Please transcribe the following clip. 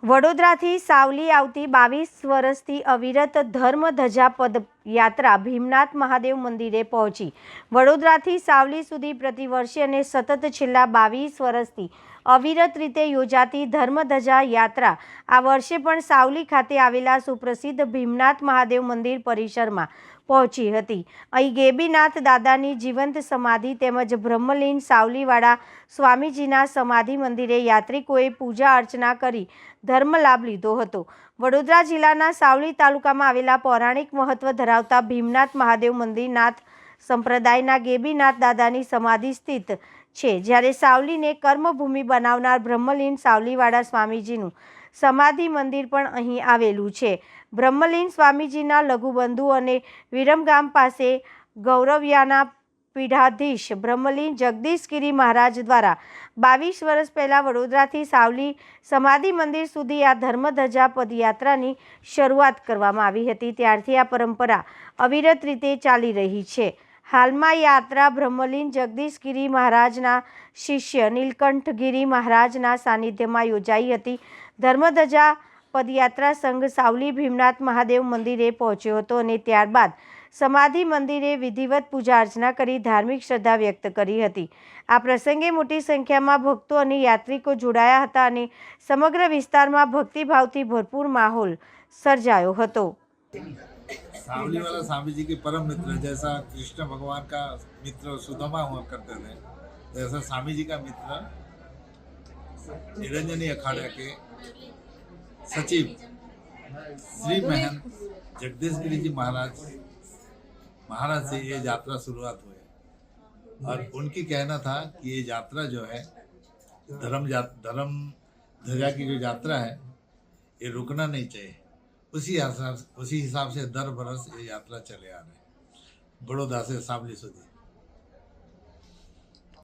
વડોદરાથી સાવલી આવતી 22 વર્ષથી અવિરત ધર્મધજા પદયાત્રા ભીમનાથ મહાદેવ મંદિરે પહોંચી। વડોદરાથી સાવલી સુધી પ્રતિવર્ષે અને સતત છેલ્લા 22 વર્ષથી અવિરત રીતે યોજાતી ધર્મધજા યાત્રા આ વર્ષે પણ સાવલી ખાતે આવેલા સુપ્રસિદ્ધ ભીમનાથ મહાદેવ મંદિર પરિસરમાં પહોંચી હતી। અહીં ગેબીનાથ દાદાની જીવંત સમાધિ તેમજ બ્રહ્મલીન સાવલીવાળા સ્વામીજીના સમાધિ મંદિરે યાત્રિકોએ પૂજા અર્ચના કરી ધર્મ લાભ લીધો હતો। વડોદરા જિલ્લાના સાવલી તાલુકામાં આવેલા પૌરાણિક મહત્વ ધરાવતા ભીમનાથ મહાદેવ મંદિર નાથ સંપ્રદાયના ગેબીનાથ દાદાની સમાધિ સ્થિત છે, જ્યારે સાવલીને કર્મભૂમિ બનાવનાર બ્રહ્મલીન સાવલીવાળા સ્વામીજીનું સમાધિ મંદિર પણ અહીં આવેલું છે। બ્રહ્મલીન સ્વામીજીના લઘુબંધુ અને વિરમગામ પાસે ગૌરવિયાના પીઠાધીશ બ્રહ્મલીન જગદીશગીરી મહારાજ દ્વારા 22 વર્ષ પહેલાં વડોદરાથી સાવલી સમાધિ મંદિર સુધી આ ધર્મધજા પદયાત્રાની શરૂઆત કરવામાં આવી હતી। ત્યારથી આ પરંપરા અવિરત રીતે ચાલી રહી છે। હાલમાં યાત્રા બ્રહ્મલીન જગદીશગીરી મહારાજના શિષ્ય નીલકંઠગીરી મહારાજના સાનિધ્યમાં યોજાઈ હતી। ધર્મધજા પદયાત્રા સંઘ સાવલી ભીમનાથ મહાદેવ મંદિરે પહોંચ્યો હતો અને ત્યારબાદ સમાધિ મંદિરે વિધિવત પૂજા અર્ચના કરી ધાર્મિક શ્રદ્ધા વ્યક્ત કરી હતી। આ પ્રસંગે મોટી સંખ્યામાં ભક્તો અને યાત્રિકો જોડાયા હતા અને સમગ્ર વિસ્તારમાં ભક્તિભાવથી भरपूर माहौल સર્જાયો હતો। सावली वाला स्वामी जी के परम मित्र, जैसा कृष्ण भगवान का मित्र सुदामा हुआ करते थे, जैसा स्वामी जी का मित्र निरंजनी अखाड़ा के सचिव श्री महंत जगदीशगिरी जी महाराज से ये यात्रा शुरुआत हुई और उनकी कहना था कि ये यात्रा जो है धर्म ध्वजा की जो यात्रा है ये रुकना नहीं चाहिए। उसी हिसाब से दर बरस ये यात्रा चले आ रहे हैं बड़ौदा से सावली सुधी।